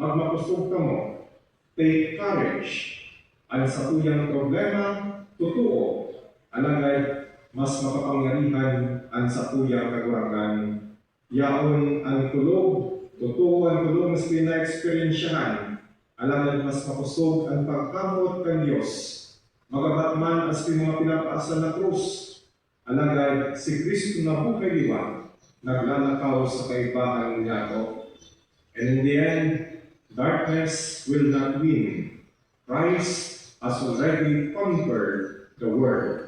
magmakusog ka mo. Take courage. Ang sa tuyang problema, totoo. Alangay, mas makapangyarihan ang sa tuyang kagurangan. Yaon ang tulog, totoo ang tulog mas pina-experiensyahan. Alangay, mas makusog ang pagkamot ng Diyos. Magabatman as mga pinapaasa na krus. Alangay, si Kristo na buhay liwan, naglalakaw sa kaibahan niya ako. And in the end, darkness will not win. Christ has already conquered the world.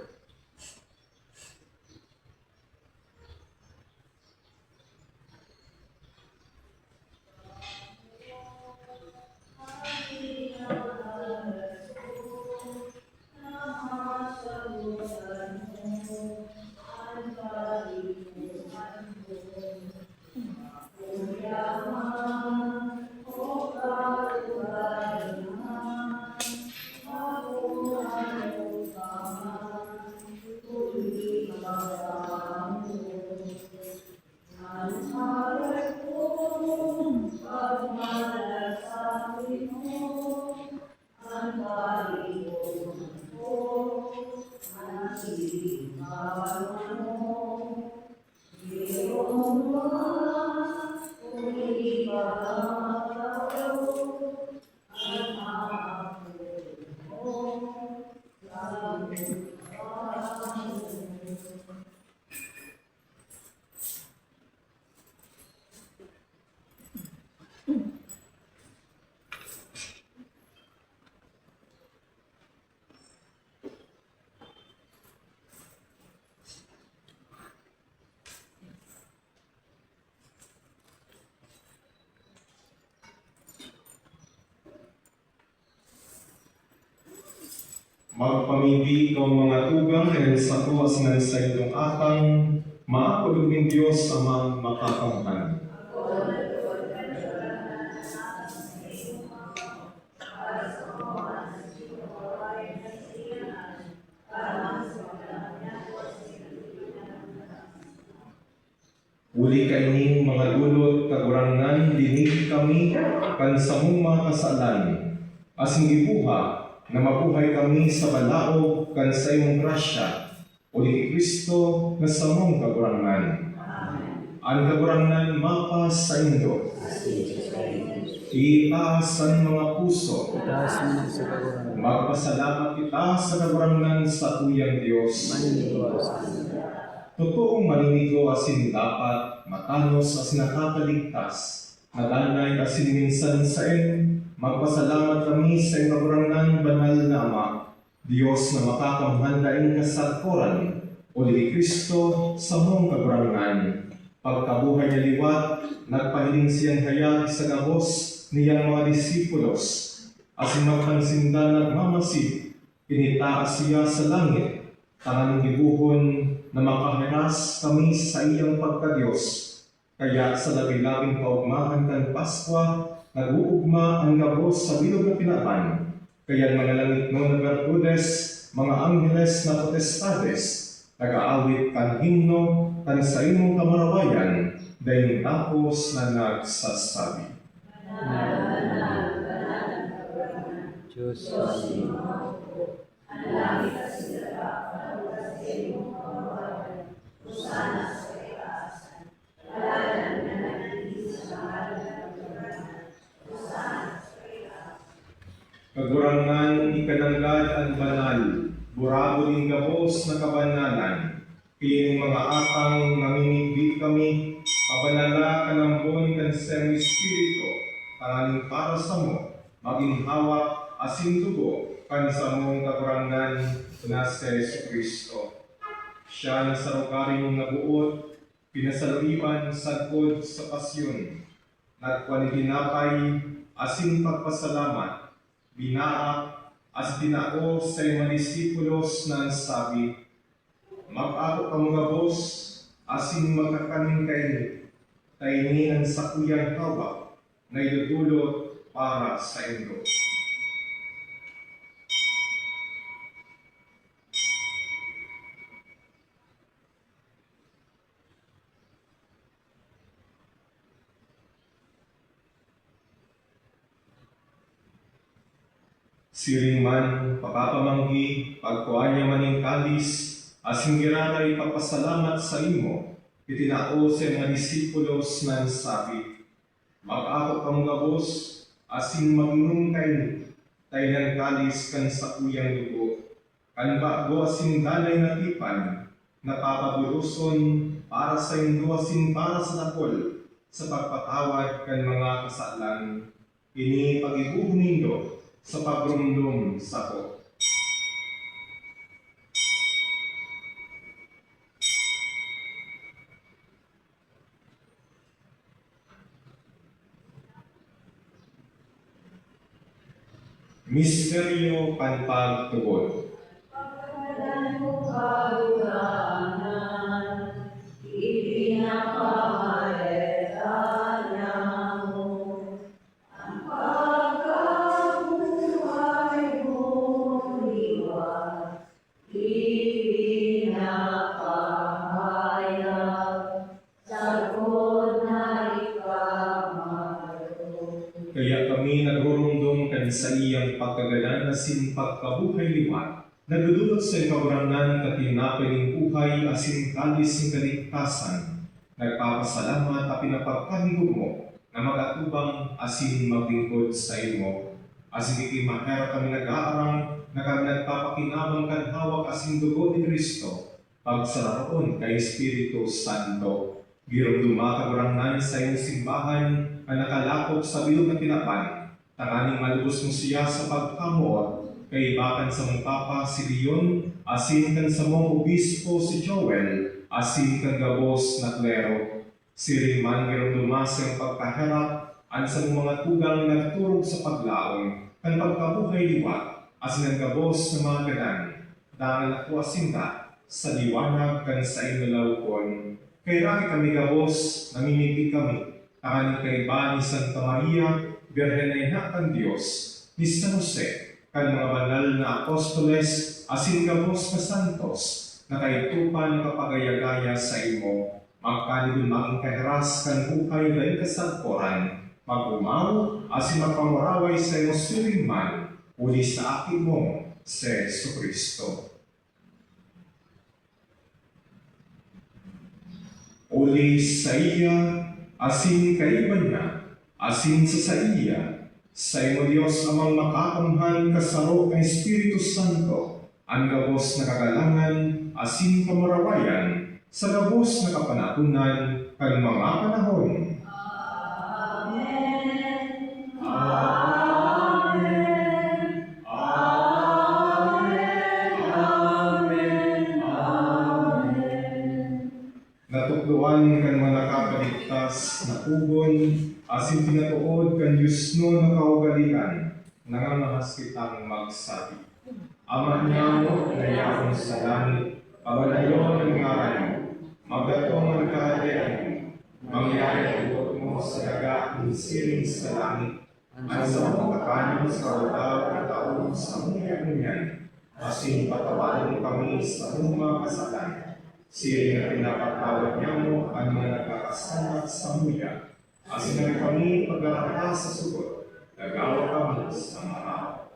Magpamindi kang mga tugang ngayon sa tuwas ng sa iyong atang, maakulog ng Diyos amang makakamtan. Uli kaining mga dulot kagurangan, dinig kami, kansamong mga kasalan, asing gibuha, na mabuhay kami sa balaog kan sa imong grasya, o ni Kristo na samong kagurangan. Ang kagurangan mapas sa indo. Itaas ang mga puso. Magpasalamat kita sa kagurangan sa tuyang Diyos. Totoong maninigo asin dapat, matanos asin nakakaligtas, nadanay asin minsan sa magpasalamat kami sa iyong kagurangan, banal na Ama, Diyos na makakamhandaing kasagpuran, o ni Kristo sa mong kagurangan. Pagkabuhay niya liwat, nagpahiling siyang hayag sa gabos niyang mga disipulos, asin magpansinda nagmamasid, pinitaas siya sa langit, tangang gibuhon na makahiras kami sa iyang pagkadiyos. Kaya sa labi-labing kaugmahan kan Paskwa, nag-uugma ang gabos sa bilog na pinapan. Kaya mga langit no na bertudes, mga angheles na potestades, nag-aawit kan himno, kan sa imong kamarawayan, dahil tapos na nagsasabi. Diyos, ang langit at sila, ang sa imong kamarawayan, usana sa ikaasan, kalalan na nananili sa pangalan ng kagurangan, usana sa ikaasan. Kagurangan ikananggad ang banal, burado din gabos na kabanalan, kayong mga atang namimigdi kami, kabanala kanambon kan sa Espiritu, tangaling para sa mo, maginhawa asin dugo, kan sa mong kagurangan na sa Kristo. Siya na sa lugaring mong nabuot, pinasaliban sagkod sa pasyon, nagpanihinapay asin pagpasalamat, binaak as dinao sa mga disipulos na sabi, mag-ako ka mga bos, asin magkakanin kayo, kainin sa kuyang hawak, na idudulot para sa inyo. Siring man, papapamanggi, pagkuha niya maning kalis, asing giraray papasalamat sa imo, itinao sa mga disipulos na sabi, mag-ako kang gabos, asing mag-inom kayo, tayo ng kalis kan sa uyang dugo, kan bago asing danay na tipan, napapaburuson para sa indo asing para sa dakol, sa pagpatawad kan mga kasalan, ini pag-ibuhong nindo, sa pagrumdum sa ko. Misteryo Panpagtugon. Pagkalan mo kalurangan, ipinapamaletanya mo. Ang pagkabuhay mo, liwan, ipinapahayag, sagot na ikamalo. Kaya kami nagrurumdum kan sa iyang pagkagalan na pagkabuhay liwat, nagdudulot sa kawarangan katinapay ng buhay asin kalis ng kaligtasan, nagpapasalamat at pinapagkahigog mo na magatubang asin maglingkod sa imo. Asin iti mahera kami nag-aarang na kami nagpapakinabang kan hawak asin dugo ni Kristo, pagsaraon kay Espiritu Santo. Girong dumakawarangan sa iyong simbahan na nakalakop sa bilog na tinapan, tanganing malubos mo siya sa pagkamuot, kay bakan sa mong Papa si Leon, asin kan sa mong Obispo si Joel, asin kan gabos na klero. Siring man girong dumasang pagkaharap, an sa mga tugang nagturog sa paglaong, kan pagkabuhay liwat, asin ang gabos na mga gadan, dahil ako asinda, sa liwanag kan sa inulawkon. Kay raki kami gabos, namimigit kami, tanganing kay ba ni Santa Maria, Birhen na kan Diyos, ni San Jose, kan mga banal na apostoles, asin gabos na santos, na kaitupan kapagayagaya sa imo, magkanibin maging kaheras kan buhay dahil kasagporan, magumaw, asin magpamuraway sa imo siring man, uli sa akin mo, si Jesucristo. Uli sa iya, asin kaiban niya, asin sa iya, sa imo Diyos amang makakamhan kasaro ng Espiritu Santo, ang gabos na kagalangan, asin kamarawayan, sa gabos na kapanahunan, kan mga panahon. Amen. Amen. Amen. Amen. Amen. Natukduan kan mga nakakaligtas na ugon, asin pinatuod kan Diyos no na kaugalian, nangamahas kitang magsabi. Ama niya mo na yakong sa langit, pabalayon ang ngaran mo, magatong ang kaharian mo, mangyari ang buot mo sa daga ng siring sa langit, at sa mga kakanin sa udaw at taon sa mga ganyan, asin patawarin kami sa mga kasalan. Siring na pinapatawad niya mo ang mga nagkakasalat sa muya, asin na kami pag-arata sa sugot, nagawa kami sa maraot.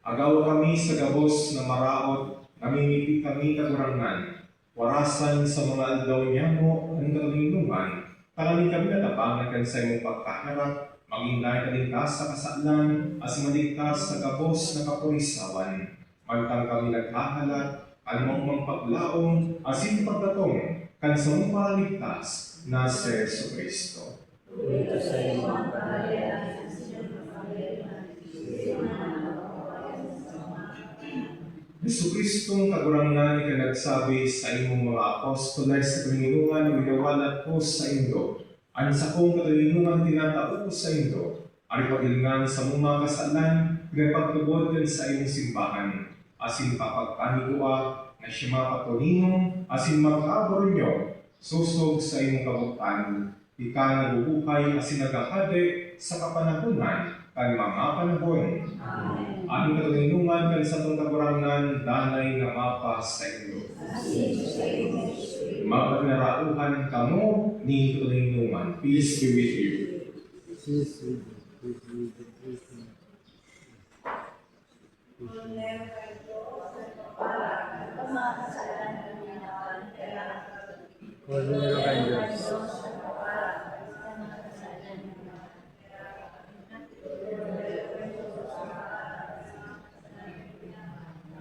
Agawa kami sa gabos na maraot, namimiti kami kagurangan, warasan sa mga aldaw niya mo ang kalinungan, tanganin kami natabangan kan sa iyong pagkaharap, maging dahil kaligtas sa kasalan, asin maligtas sa gabos na kapulisawan, mantang kami naghahalat, anumang paglaong, asin pagdatong, kan sa mong paraligtas na si Jesucristo. Ito sa iyo. Jesucristong kagurangan ka nagsabi sa imong mga apostoles sa kalinungan na minawalat ko sa indo. Ang sa kong kalinungan tinatao ko sa indo. Ang pagilingan sa mga kasalan, pinagpagtubod kan sa imong simbahan. Asin papagkanigua na siya mapatulinong, asin mag-abor niyo, susog sa imong kabutan. Ika nabubuhay asin nagahade sa kapanahunan, kan mga panahon. Amen. Aming kalinungan kan sa itong kagurangan, danay na mapa sa inyo. Mapagnarauhan kamo ni kalinungan. Peace be with you. Peace with you. Cordero ka Diyos.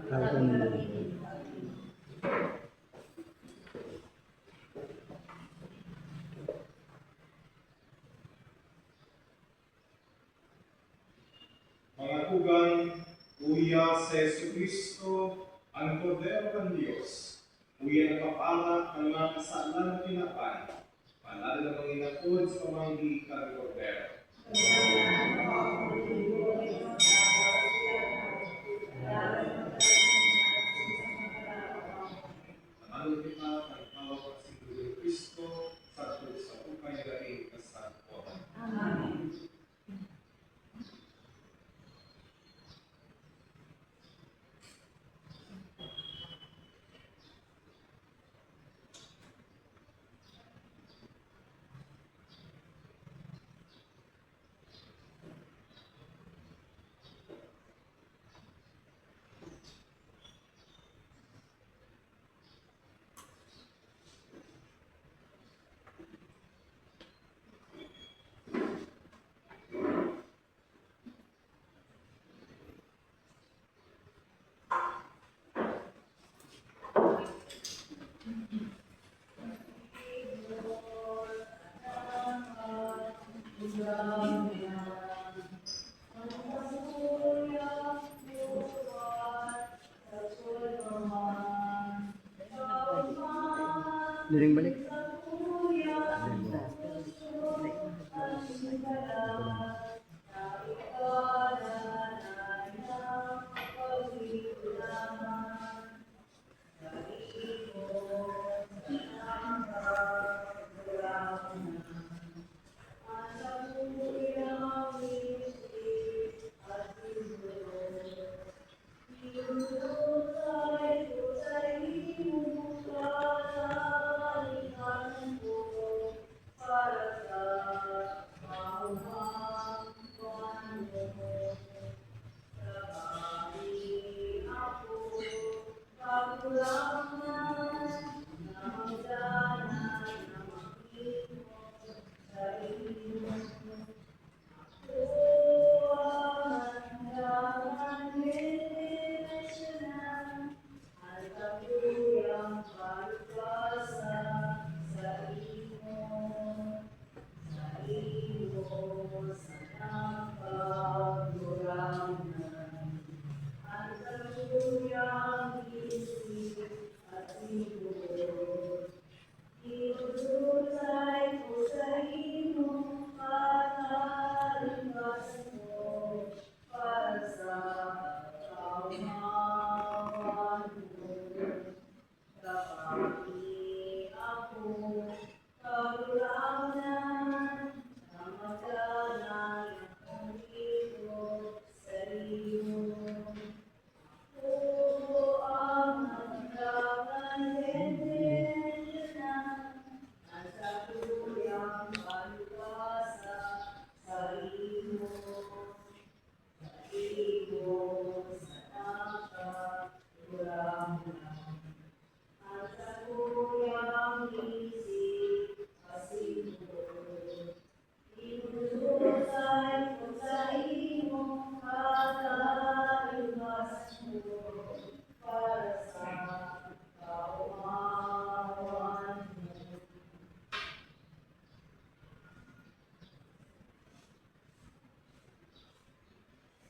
Pagkunin. Mga tugang, uya sa Jesucristo, ang Kordero ng Diyos. Uya na kapala ng mga kasalan na tinapan. Panalo ng mga inatod sa pamanggi kang Kordero. Panalo kita ng tawag sa Siguro Kristo sa upay daing kasalukuyan. Diring balik.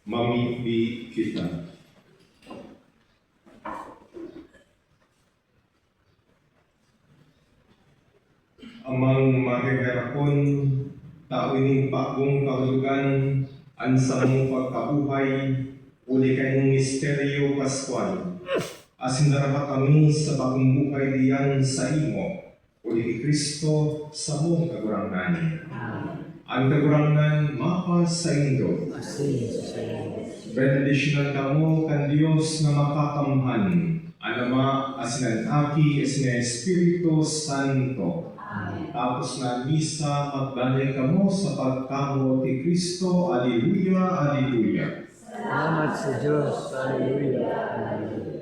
Mamimbi kita. Amang mahigarapon, tauning pagong kahulugan, ansa mong pagkabuhay, uli kayong misteryo Pascual. Asin darapat kami sa bagong buhay diyan sa imo, uli ni Kristo sa mong kagurangan. Ang kagurangan mapas sa indo. Benedisyonan kamo kan Dios na makakamhan, Ama, asin ang Aki, asin ang Espiritu Santo. Tapos na misa, magbanay kamo sa pagkamo ti Kristo. Alleluia, alleluia. Salamat sa Diyos. Hallelujah. Hallelujah.